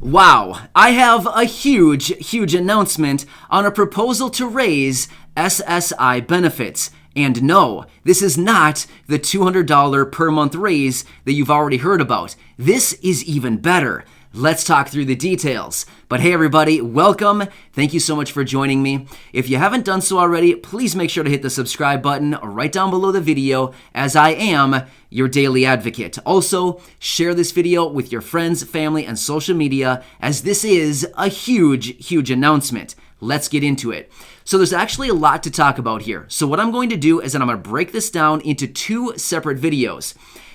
Wow, I have a huge announcement on a proposal to raise SSI benefits. And no, this is not the $200 per month raise that you've already heard about. This is even better. Let's talk through the details. But hey everybody, welcome. Thank you so much for joining me. If you haven't done so already, please make sure to hit the subscribe button right down below the video, as I am your daily advocate. Also, share this video with your friends, family, and social media, as this is a huge announcement. Let's get into it. So there's actually a lot to talk about here. So what I'm going to do is that I'm going to break this down into two separate videos.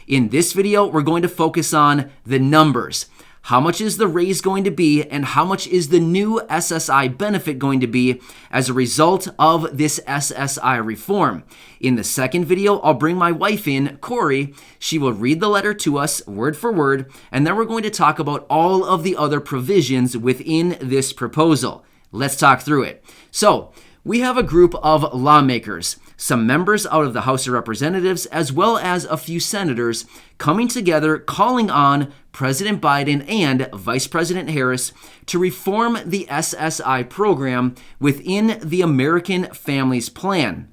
In this video, we're going to focus on the numbers. How much is the raise going to be, and how much is the new SSI benefit going to be as a result of this SSI reform? In the second video, I'll bring my wife in, Corey. She will read the letter to us word for word, and then we're going to talk about all of the other provisions within this proposal. Let's talk through it. So, we have a group of lawmakers, some members out of the House of Representatives, as well as a few senators coming together calling on President Biden and Vice President Harris to reform the SSI program within the American Families Plan.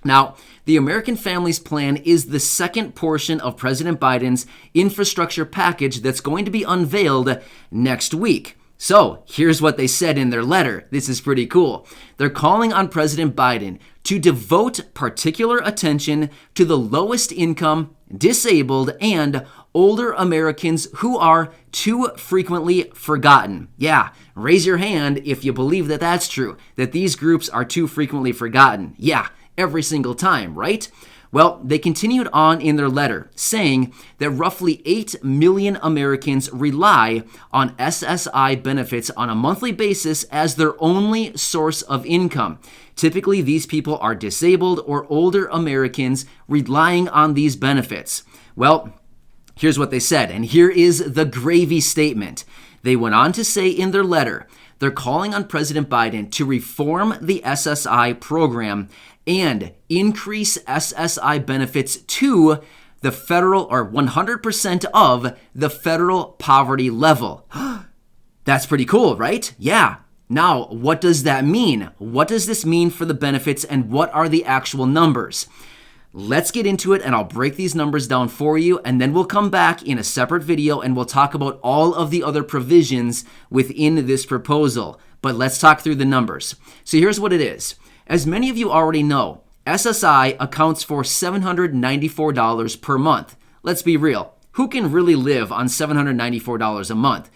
Now, the American Families Plan is the second portion of President Biden's infrastructure package that's going to be unveiled next week. So, here's what they said in their letter. This is pretty cool. They're calling on President Biden to devote particular attention to the lowest income, disabled, and older Americans who are too frequently forgotten. Yeah, raise your hand if you believe that that's true, that these groups are too frequently forgotten. Yeah, every single time, right? Well, they continued on in their letter, saying that roughly 8 million Americans rely on SSI benefits on a monthly basis as their only source of income. Typically, these people are disabled or older Americans relying on these benefits. Well, here's what they said, and here is the gravy statement. They went on to say in their letter, they're calling on President Biden to reform the SSI program and increase SSI benefits to the federal, or 100% of the federal poverty level. That's pretty cool, right? Yeah. Now, what does that mean? What does this mean for the benefits, and what are the actual numbers? Let's get into it, and I'll break these numbers down for you, and then we'll come back in a separate video and we'll talk about all of the other provisions within this proposal. But let's talk through the numbers. So here's what it is. As many of you already know, SSI accounts for $794 per month. Let's be real. Who can really live on $794 a month?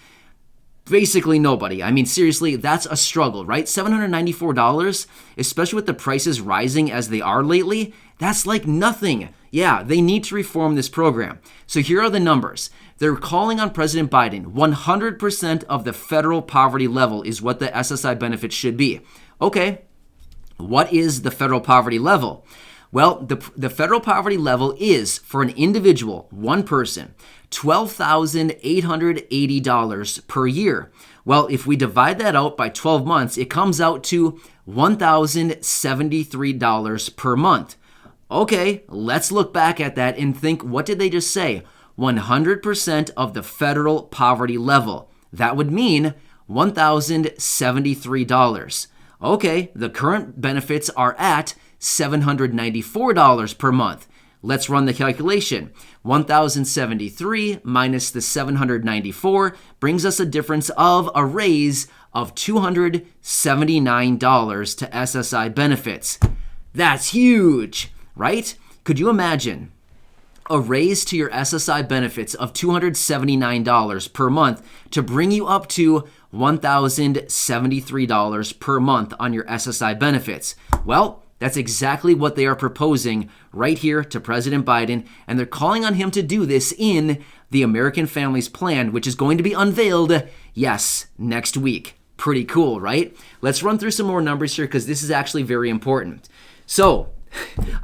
Basically nobody. I mean, seriously, that's a struggle, right? $794, especially with the prices rising as they are lately, that's like nothing. Yeah, they need to reform this program. So here are the numbers. They're calling on President Biden. 100% of the federal poverty level is what the SSI benefits should be. Okay, what is the federal poverty level? Well, the federal poverty level is, for an individual, one person, $12,880 per year. Well, if we divide that out by 12 months, it comes out to $1,073 per month. Okay, let's look back at that and think, what did they just say? 100% of the federal poverty level. That would mean $1,073. Okay, the current benefits are at $794 per month. Let's run the calculation. 1,073 minus the 794 brings us a difference of a raise of $279 to SSI benefits. That's huge, right? Could you imagine a raise to your SSI benefits of $279 per month to bring you up to $1,073 per month on your SSI benefits? Well, that's exactly what they are proposing right here to President Biden, and they're calling on him to do this in the American Families Plan, which is going to be unveiled, yes, next week. Pretty cool, right? Let's run through some more numbers here because this is actually very important. So,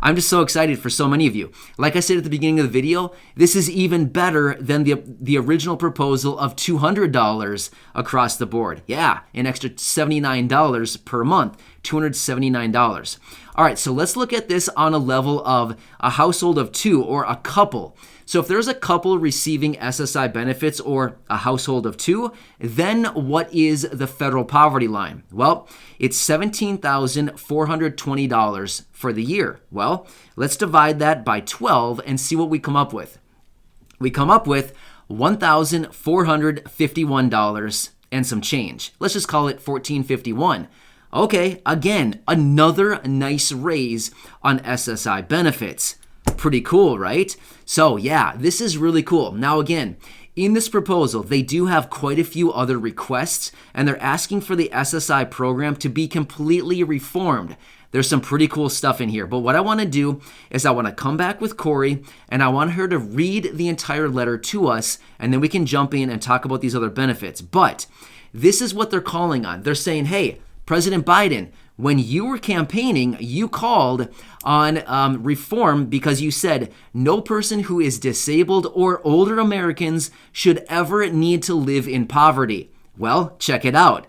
I'm just so excited for so many of you. Like I said at the beginning of the video, this is even better than the original proposal of $200 across the board. Yeah, an extra $79 per month, $279. All right, so let's look at this on a level of a household of two or a couple. So if there's a couple receiving SSI benefits or a household of two, then what is the federal poverty line? Well, it's $17,420 for the year. Well, let's divide that by 12 and see what we come up with. We come up with $1,451 and some change. Let's just call it $1,451. Okay, again, another nice raise on SSI benefits. Pretty cool, right? So yeah, this is really cool. Now again, in this proposal, they do have quite a few other requests, and they're asking for the SSI program to be completely reformed. There's some pretty cool stuff in here, but what I want to do is I want to come back with Corey, and I want her to read the entire letter to us, and then we can jump in and talk about these other benefits. But this is what they're calling on. They're saying, hey, President Biden, when you were campaigning, you called on reform because you said no person who is disabled or older Americans should ever need to live in poverty. Well, check it out.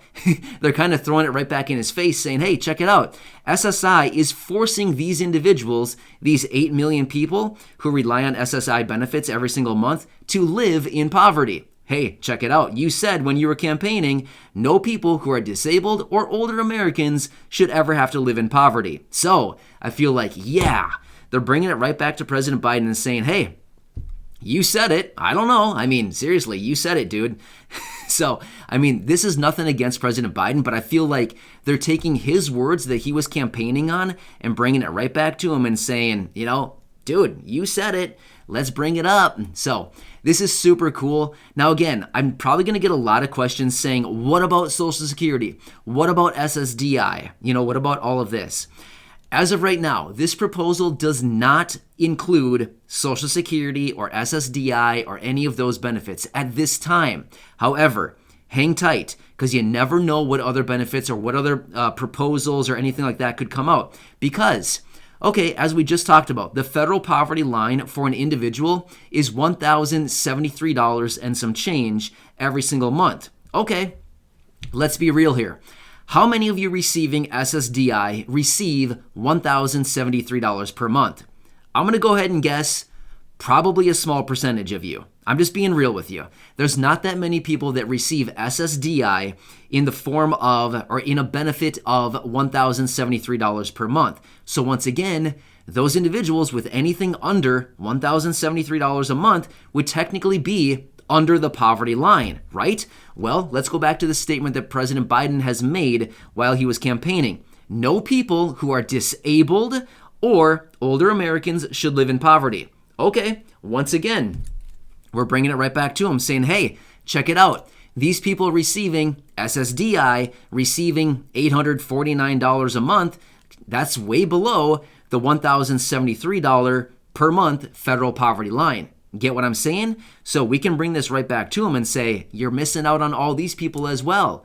They're kind of throwing it right back in his face saying, hey, check it out. SSI is forcing these individuals, these 8 million people who rely on SSI benefits every single month, to live in poverty. Hey, check it out. You said when you were campaigning, no people who are disabled or older Americans should ever have to live in poverty. So I feel like, yeah, they're bringing it right back to President Biden and saying, hey, you said it. I don't know. I mean, seriously, you said it, dude. So, I mean, this is nothing against President Biden, but I feel like they're taking his words that he was campaigning on and bringing it right back to him and saying, you know, dude, you said it. Let's bring it up. So this is super cool. Now, again, I'm probably going to get a lot of questions saying, what about Social Security? What about SSDI? You know, what about all of this? As of right now, this proposal does not include Social Security or SSDI or any of those benefits at this time. However, hang tight because you never know what other benefits or what other proposals or anything like that could come out. Because, okay, as we just talked about, the federal poverty line for an individual is $1,073 and some change every single month. Okay, let's be real here. How many of you receiving SSDI receive $1,073 per month? I'm going to go ahead and guess probably a small percentage of you. I'm just being real with you. There's not that many people that receive SSDI in the form of or in a benefit of $1,073 per month. So once again, those individuals with anything under $1,073 a month would technically be under the poverty line, right? Well, let's go back to the statement that President Biden has made while he was campaigning. No people who are disabled or older Americans should live in poverty. Okay, once again, we're bringing it right back to him saying, hey, check it out. These people receiving SSDI, receiving $849 a month, that's way below the $1,073 per month federal poverty line. Get what I'm saying? So we can bring this right back to them and say, you're missing out on all these people as well.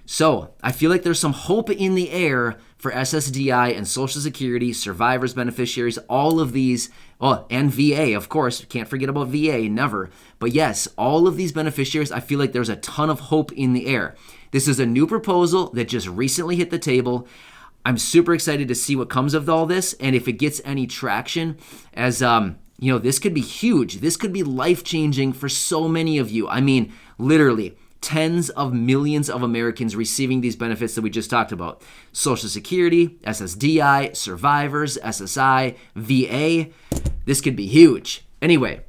So I feel like there's some hope in the air for SSDI and Social Security, survivors, beneficiaries, all of these, oh, and VA, of course. Can't forget about VA, never. But yes, all of these beneficiaries, I feel like there's a ton of hope in the air. This is a new proposal that just recently hit the table. I'm super excited to see what comes of all this and if it gets any traction as, you know, this could be huge. This could be life-changing for so many of you. I mean, literally, tens of millions of Americans receiving these benefits that we just talked about. Social Security, SSDI, survivors, SSI, VA. This could be huge. Anyway,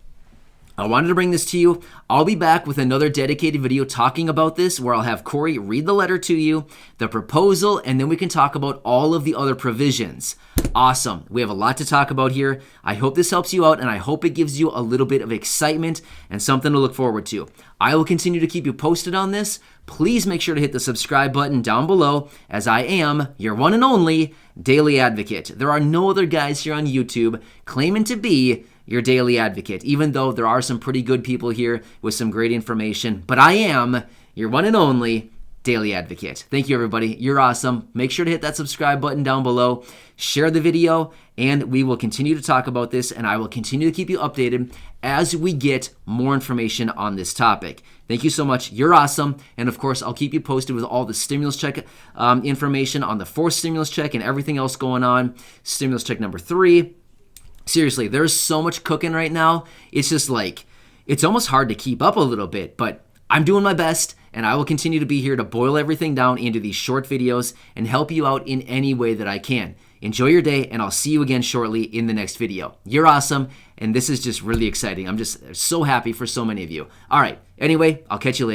I wanted to bring this to you. I'll be back with another dedicated video talking about this where I'll have Corey read the letter to you, the proposal, and then we can talk about all of the other provisions. Awesome. We have a lot to talk about here. I hope this helps you out, and I hope it gives you a little bit of excitement and something to look forward to. I will continue to keep you posted on this. Please make sure to hit the subscribe button down below, as I am your one and only Daily Advocate. There are no other guys here on YouTube claiming to be your Daily Advocate, even though there are some pretty good people here with some great information. But I am your one and only Daily Advocate. Thank you, everybody. You're awesome. Make sure to hit that subscribe button down below. Share the video, and we will continue to talk about this, and I will continue to keep you updated as we get more information on this topic. Thank you so much. You're awesome. And of course, I'll keep you posted with all the stimulus check information on the fourth stimulus check and everything else going on. Stimulus check number 3. Seriously, there's so much cooking right now. It's just like, it's almost hard to keep up a little bit, but I'm doing my best, and I will continue to be here to boil everything down into these short videos and help you out in any way that I can. Enjoy your day, and I'll see you again shortly in the next video. You're awesome, and this is just really exciting. I'm just so happy for so many of you. All right, anyway, I'll catch you later.